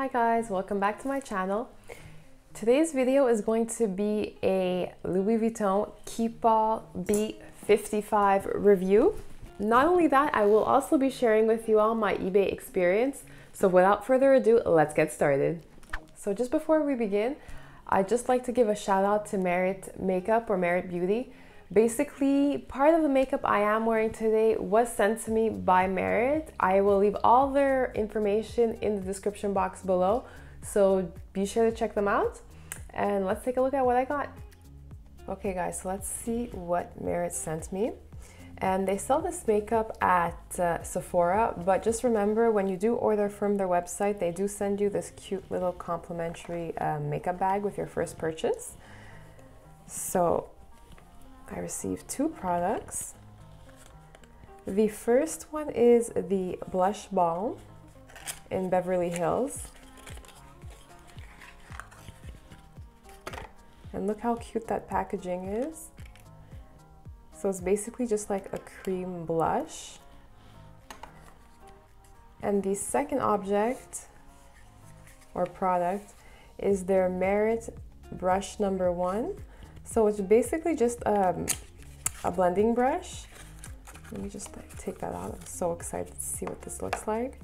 Hi guys, welcome back to my channel. Today's video is going to be a Louis Vuitton Keepall B 55 review. Not only that, I will also be sharing with you all my eBay experience. So without further ado, let's get started. So just before we begin, I'd just like to give a shout out to Merit Makeup or Merit Beauty. Basically, part of the makeup I am wearing today was sent to me by Merit. I will leave all their information in the description box below, so be sure to check them out. And let's take a look at what I got. Okay guys, so let's see what Merit sent me. And they sell this makeup at Sephora, but just remember when you do order from their website, they do send you this cute little complimentary makeup bag with your first purchase. So I received two products. The first one is the Blush Balm in Beverly Hills. And look how cute that packaging is. So it's basically just like a cream blush. And the second object or product is their Merit Brush number 1. So it's basically just a blending brush. Let me just take that out. I'm so excited to see what this looks like.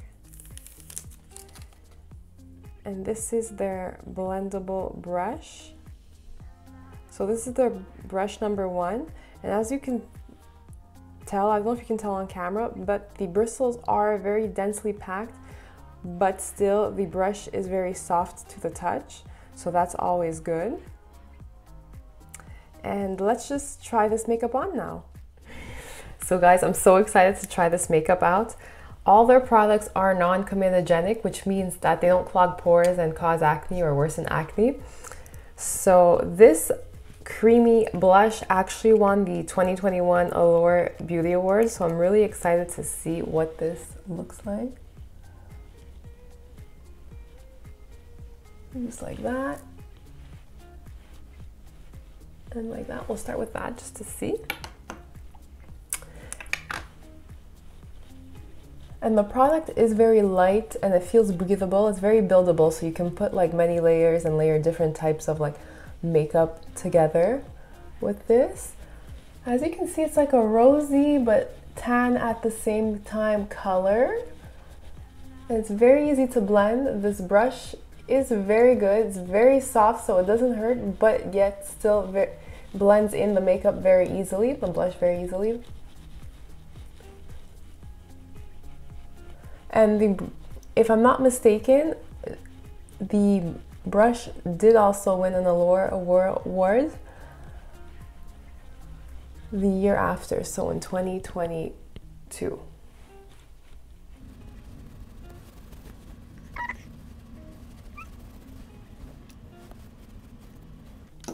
And this is their blendable brush. So this is their brush number 1. And as you can tell, I don't know if you can tell on camera, but the bristles are very densely packed, but still the brush is very soft to the touch. So that's always good. And let's just try this makeup on now. So guys, I'm so excited to try this makeup out. All their products are non-comedogenic, which means that they don't clog pores and cause acne or worsen acne. So this creamy blush actually won the 2021 Allure Beauty Awards, so I'm really excited to see what this looks like. Just like that. And like that. We'll start with that just to see. And the product is very light and it feels breathable. It's very buildable, so you can put like many layers and layer different types of like makeup together with this. As you can see, it's like a rosy but tan at the same time color. And it's very easy to blend. This brush is very good. It's very soft, so it doesn't hurt, but yet still blends in the makeup very easily, the blush very easily. And if I'm not mistaken, the brush did also win an Allure award the year after, so in 2022.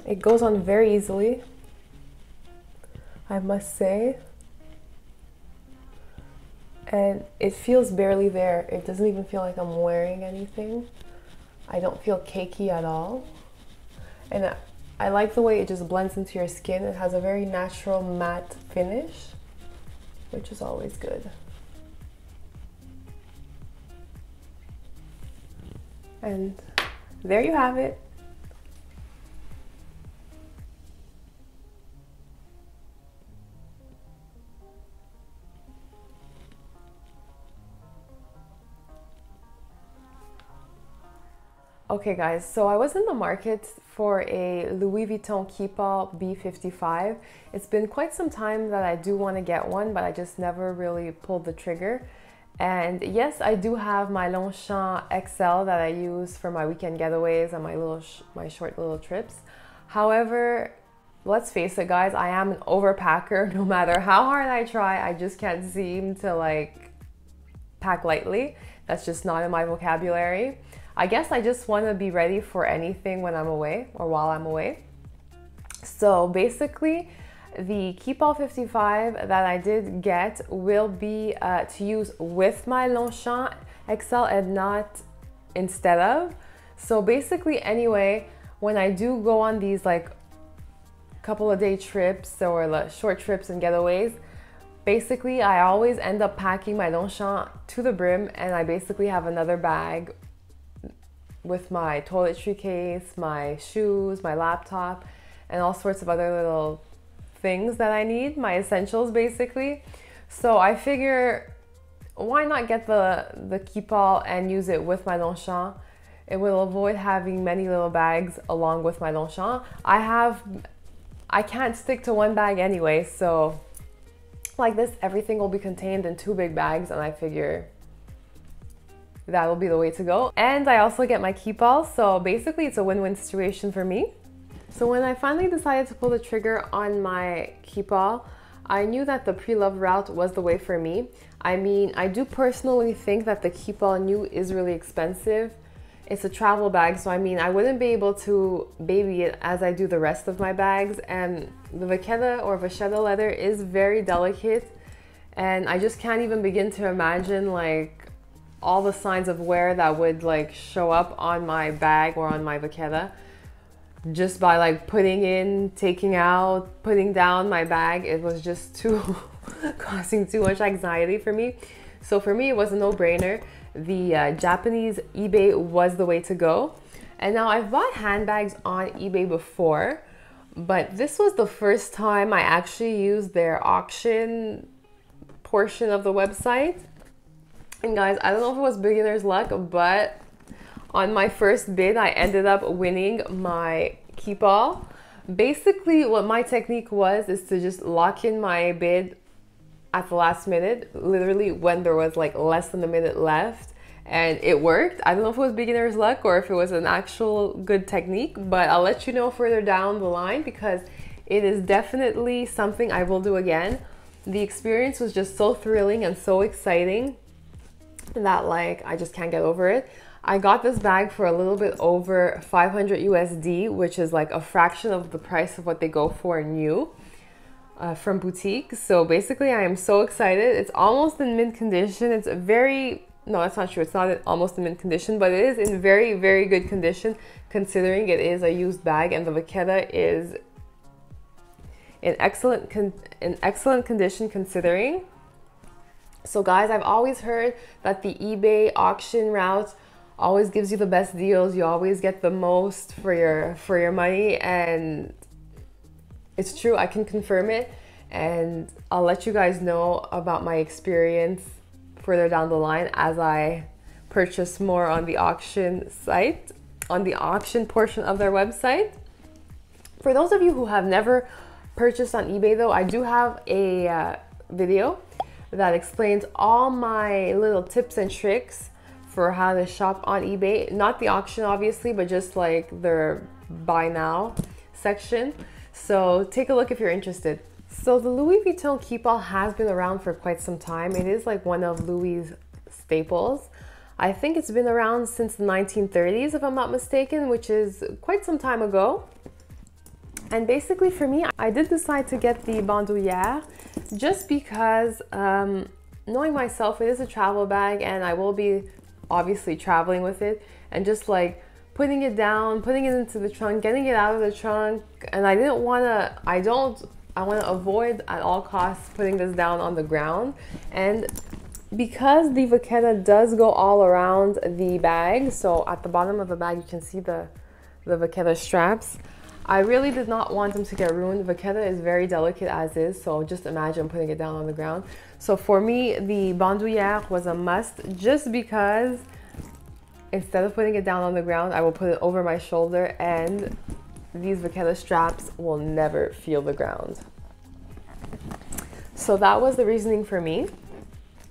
It goes on very easily, I must say. And it feels barely there. It doesn't even feel like I'm wearing anything. I don't feel cakey at all. And I like the way it just blends into your skin. It has a very natural matte finish, which is always good. And there you have it. Okay guys, so I was in the market for a Louis Vuitton Keepall B 55. It's been quite some time that I do want to get one, but I just never really pulled the trigger. And yes, I do have my Longchamp XL that I use for my weekend getaways and my short little trips. However, let's face it guys, I am an overpacker. No matter how hard I try, I just can't seem to like pack lightly. That's just not in my vocabulary. I guess I just want to be ready for anything when I'm away or while I'm away. So basically, the Keepall 55 that I did get will be to use with my Longchamp XL and not instead of. So basically anyway, when I do go on these like couple of day trips or like short trips and getaways, basically I always end up packing my Longchamp to the brim, and I basically have another bag with my toiletry case, my shoes, my laptop, and all sorts of other little things that I need, my essentials basically. So I figure, why not get the Keepall and use it with my Longchamp? It will avoid having many little bags along with my Longchamp. I can't stick to one bag anyway, so like this, everything will be contained in 2 big bags, and I figure that will be the way to go. And I also get my Keepall, so basically it's a win-win situation for me. So when I finally decided to pull the trigger on my Keepall, I knew that the pre-loved route was the way for me. I mean, I do personally think that the Keepall new is really expensive. It's a travel bag, so I mean, I wouldn't be able to baby it as I do the rest of my bags. And the Vaquetta or Vaquetta leather is very delicate, and I just can't even begin to imagine like all the signs of wear that would like show up on my bag or on my Vaquetta just by like putting in, taking out, putting down my bag. It was just causing too much anxiety for me. So for me, it was a no-brainer. The Japanese eBay was the way to go. And now I've bought handbags on eBay before, but this was the first time I actually used their auction portion of the website. And guys, I don't know if it was beginner's luck, but on my first bid, I ended up winning my Keepall. Basically, what my technique was is to just lock in my bid at the last minute, literally when there was like less than a minute left, and it worked. I don't know if it was beginner's luck or if it was an actual good technique, but I'll let you know further down the line because it is definitely something I will do again. The experience was just so thrilling and so exciting that like I just can't get over it. I got this bag for a little bit over 500 USD, which is like a fraction of the price of what they go for new from boutique. So basically I am so excited. It's almost in mint condition. It's no, that's not true. It's not almost in mint condition, but it is in very, very good condition considering it is a used bag, and the Vaquetta is in excellent condition considering. So guys, I've always heard that the eBay auction route always gives you the best deals. You always get the most for your money, and it's true. I can confirm it, and I'll let you guys know about my experience further down the line as I purchase more on the auction site, on the auction portion of their website. For those of you who have never purchased on eBay though, I do have a video that explains all my little tips and tricks for how to shop on eBay. Not the auction obviously, but just like their buy now section. So take a look if you're interested. So the Louis Vuitton Keepall has been around for quite some time. It is like one of Louis' staples. I think it's been around since the 1930s if I'm not mistaken, which is quite some time ago. And basically for me, I did decide to get the bandoulière just because knowing myself, it is a travel bag and I will be obviously traveling with it, and just like putting it down, putting it into the trunk, getting it out of the trunk. And I want to avoid at all costs putting this down on the ground. And because the Vaquetta does go all around the bag, so at the bottom of the bag you can see the Vaquetta straps, I really did not want them to get ruined. Vaquetta is very delicate as is, so just imagine putting it down on the ground. So for me, the bandoulière was a must, just because instead of putting it down on the ground, I will put it over my shoulder, and these Vaquetta straps will never feel the ground. So that was the reasoning for me.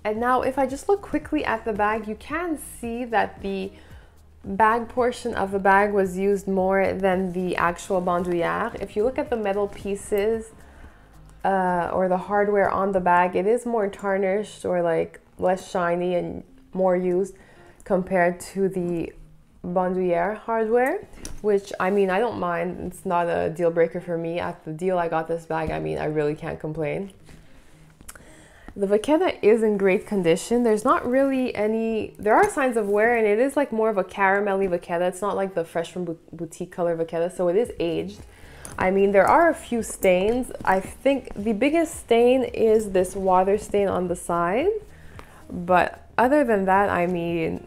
And now if I just look quickly at the bag, you can see that the bag portion of the bag was used more than the actual bandoulière. If you look at the metal pieces or the hardware on the bag, it is more tarnished or like less shiny and more used compared to the bandoulière hardware, which I mean, I don't mind. It's not a deal breaker for me. At the deal I got this bag, I mean, I really can't complain. The Vaquetta is in great condition. There's not really any, there are signs of wear, and it is like more of a caramelly Vaquetta. It's not like the fresh from boutique color Vaquetta, so it is aged. I mean, there are a few stains. I think the biggest stain is this water stain on the side, but other than that, I mean,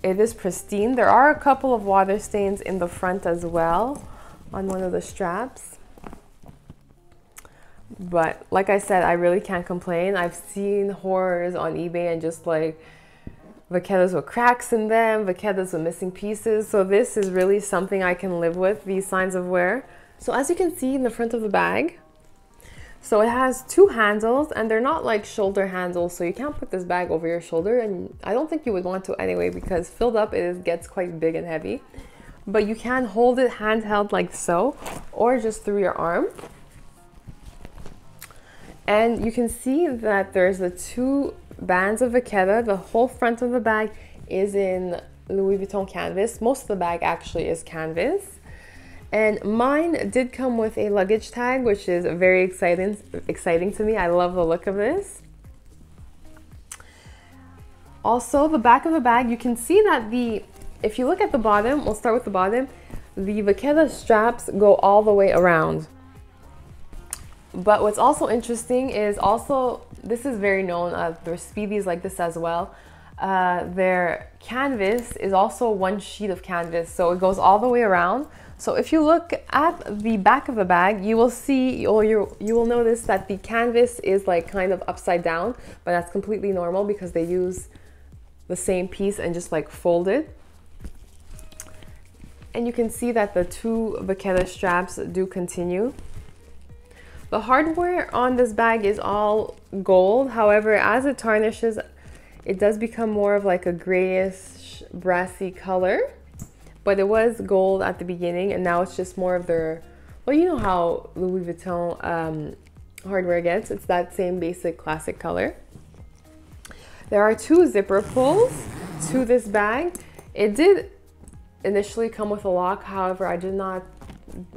it is pristine. There are a couple of water stains in the front as well on one of the straps. But like I said, I really can't complain. I've seen horrors on eBay and just like Vaquettas with cracks in them, Vaquettas with missing pieces. So this is really something I can live with, these signs of wear. So as you can see in the front of the bag, so it has two handles and they're not like shoulder handles. So you can't put this bag over your shoulder, and I don't think you would want to anyway, because filled up it gets quite big and heavy. But you can hold it handheld like so, or just through your arm. And you can see that there's the two bands of Vaquetta. The whole front of the bag is in Louis Vuitton canvas. Most of the bag actually is canvas. And mine did come with a luggage tag, which is very exciting to me. I love the look of this. Also, the back of the bag, you can see that if you look at the bottom, we'll start with the bottom, the Vaquetta straps go all the way around. But what's also interesting is also, this is very known, there's Speedies like this as well. Their canvas is also one sheet of canvas, so it goes all the way around. So if you look at the back of the bag, you will see, or you will notice that the canvas is like kind of upside down, but that's completely normal because they use the same piece and just like fold it. And you can see that the two Vaquetta straps do continue. The hardware on this bag is all gold. However, as it tarnishes, it does become more of like a grayish, brassy color. But it was gold at the beginning, and now it's just more of their, well, you know how Louis Vuitton hardware gets. It's that same basic classic color. There are two zipper pulls to this bag. It did initially come with a lock. However, I did not,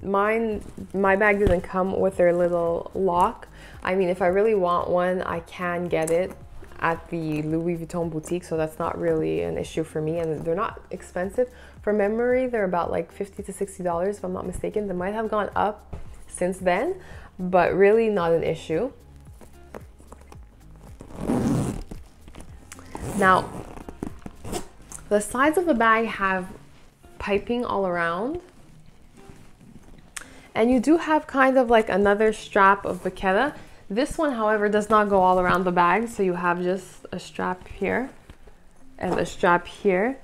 my bag didn't come with their little lock. I mean, if I really want one, I can get it at the Louis Vuitton boutique, so that's not really an issue for me, and they're not expensive. From memory, they're about like $50 to $60 if I'm not mistaken. They might have gone up since then, but really not an issue. Now, the sides of the bag have piping all around, and you do have kind of like another strap of Vaquetta. This one, however, does not go all around the bag, so you have just a strap here and a strap here.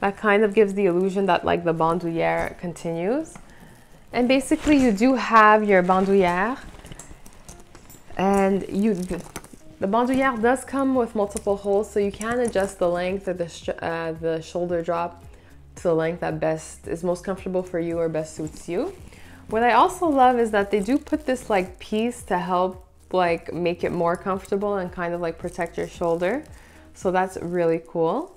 That kind of gives the illusion that like the bandoulière continues. And basically you do have your bandoulière, and the bandoulière does come with multiple holes, so you can adjust the length of the shoulder drop to the length that is most comfortable for you or best suits you. What I also love is that they do put this like piece to help like make it more comfortable and kind of like protect your shoulder. So that's really cool.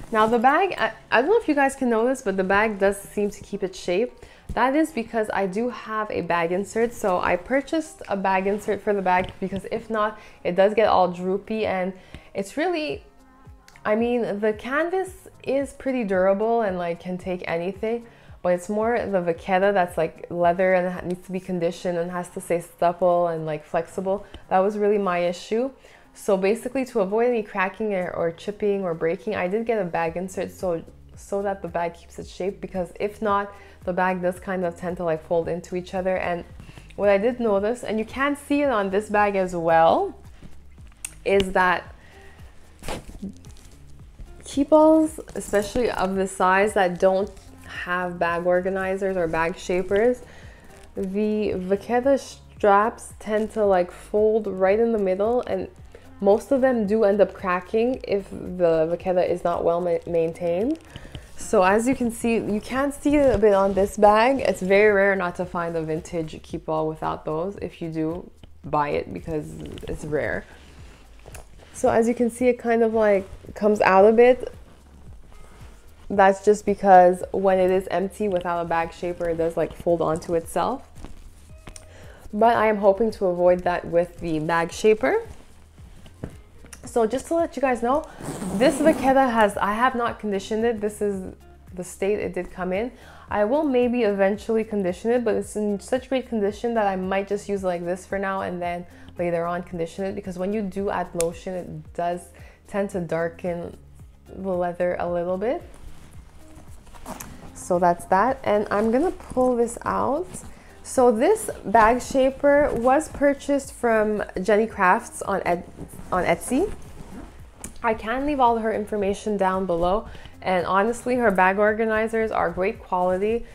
Now the bag, I don't know if you guys can notice, but the bag does seem to keep its shape. That is because I do have a bag insert. So I purchased a bag insert for the bag, because if not, it does get all droopy, and it's really, I mean, the canvas is pretty durable and like can take anything, but it's more the Vaquetta that's like leather and needs to be conditioned and has to stay supple and like flexible. That was really my issue. So basically, to avoid any cracking or chipping or breaking, I did get a bag insert so that the bag keeps its shape, because if not, the bag does kind of tend to like fold into each other. And what I did notice, and you can see it on this bag as well, is that Keepalls, especially of the size that don't have bag organizers or bag shapers, the Vaquetta straps tend to like fold right in the middle, and most of them do end up cracking if the Vaquetta is not well maintained. So as you can see, you can see it a bit on this bag. It's very rare not to find a vintage Keepall without those. If you do, buy it because it's rare. So as you can see, it kind of like comes out a bit. That's just because when it is empty without a bag shaper, it does like fold onto itself. But I am hoping to avoid that with the bag shaper. So just to let you guys know, this Vaquetta I have not conditioned it. This is the state it did come in. I will maybe eventually condition it, but it's in such great condition that I might just use it like this for now, and then later on condition it, because when you do add lotion, it does tend to darken the leather a little bit. So that's that, and I'm gonna pull this out. So this bag shaper was purchased from Jenny Crafts on Etsy. I can leave all her information down below, and honestly her bag organizers are great quality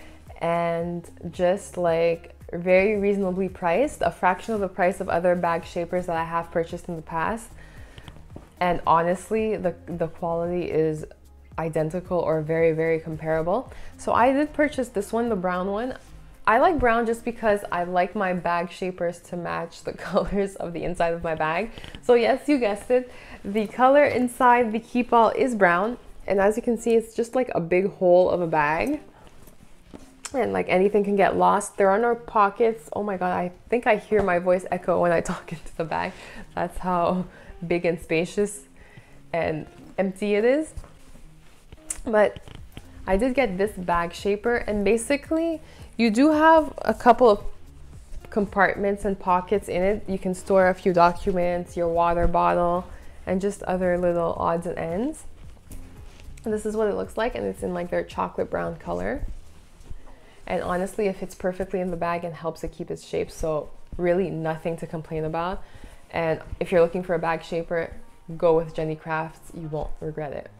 and just like very reasonably priced, a fraction of the price of other bag shapers that I have purchased in the past. And honestly the quality is identical or very, very comparable. So I did purchase this one, the brown one. I like brown just because I like my bag shapers to match the colors of the inside of my bag. So yes, you guessed it, the color inside the Keepall is brown, and as you can see, it's just like a big hole of a bag, and like anything can get lost. There are no pockets. Oh my god, I think I hear my voice echo when I talk into the bag. That's how big and spacious and empty it is. But I did get this bag shaper, and basically you do have a couple of compartments and pockets in it. You can store a few documents, your water bottle, and just other little odds and ends. And this is what it looks like, and it's in like their chocolate brown color. And honestly, it fits perfectly in the bag and helps it keep its shape, so really nothing to complain about. And if you're looking for a bag shaper, go with Jenny Crafts, you won't regret it.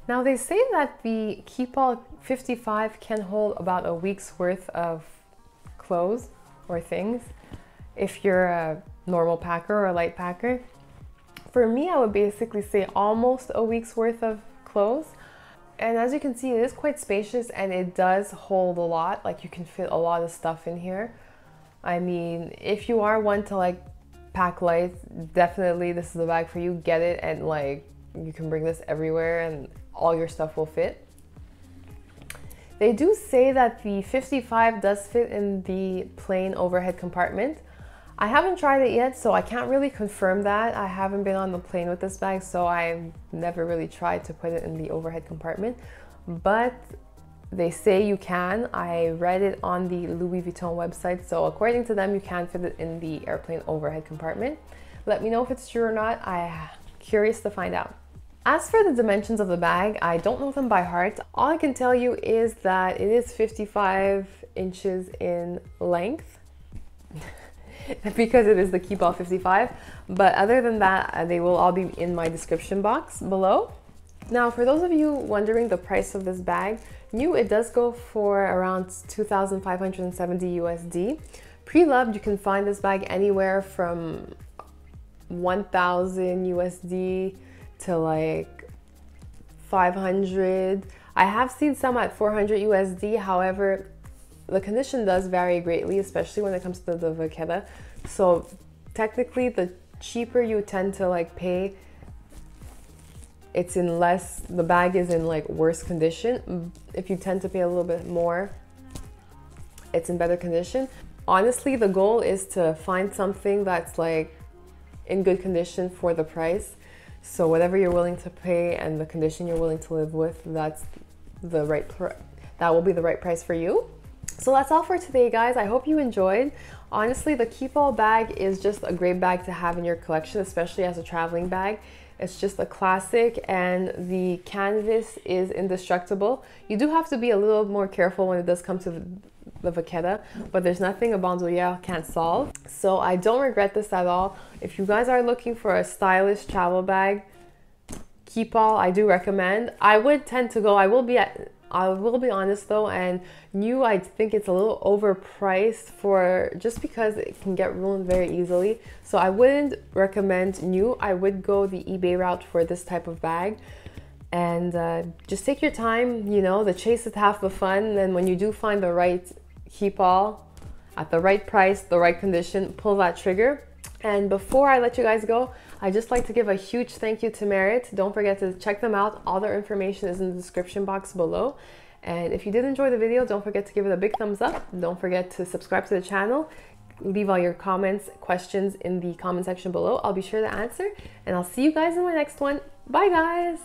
Now they say that the Keepall 55 can hold about a week's worth of clothes or things if you're a normal packer or a light packer. For me, I would basically say almost a week's worth of clothes. And as you can see, it is quite spacious and it does hold a lot. Like you can fit a lot of stuff in here. I mean, if you are one to like pack light, definitely this is the bag for you. Get it, and like you can bring this everywhere and all your stuff will fit. They do say that the 55 does fit in the plain overhead compartment. I haven't tried it yet, so I can't really confirm that. I haven't been on the plane with this bag, so I've never really tried to put it in the overhead compartment, but they say you can. I read it on the Louis Vuitton website, so according to them, you can fit it in the airplane overhead compartment. Let me know if it's true or not. I'm curious to find out. As for the dimensions of the bag, I don't know them by heart. All I can tell you is that it is 55 inches in length because it is the Keepall 55. But other than that, they will all be in my description box below. Now, for those of you wondering the price of this bag, new, it does go for around 2,570 USD. Pre-loved, you can find this bag anywhere from 1,000 USD to like 500. I have seen some at 400 USD. However, the condition does vary greatly, especially when it comes to the Vaquetta. So technically, the cheaper you tend to like pay, it's in less, the bag is in like worse condition. If you tend to pay a little bit more, it's in better condition. Honestly, the goal is to find something that's like in good condition for the price. So whatever you're willing to pay and the condition you're willing to live with, that will be the right price for you. So that's all for today, guys. I hope you enjoyed. Honestly, the Keepall bag is just a great bag to have in your collection, especially as a traveling bag. It's just a classic, and the canvas is indestructible. You do have to be a little more careful when it does come to the Vaquetta, but there's nothing a bandoulière can't solve. So I don't regret this at all. If you guys are looking for a stylish travel bag, Keepall, I do recommend. I would tend to go, I will be honest though, and new, I think it's a little overpriced for, just because it can get ruined very easily. So I wouldn't recommend new. I would go the eBay route for this type of bag. And just take your time, you know, the chase is half the fun. And when you do find the right Keepall at the right price, the right condition, pull that trigger. And before I let you guys go, I just like to give a huge thank you to Merit. Don't forget to check them out. All their information is in the description box below. And if you did enjoy the video, don't forget to give it a big thumbs up. Don't forget to subscribe to the channel. Leave all your comments, questions in the comment section below. I'll be sure to answer. And I'll see you guys in my next one. Bye, guys.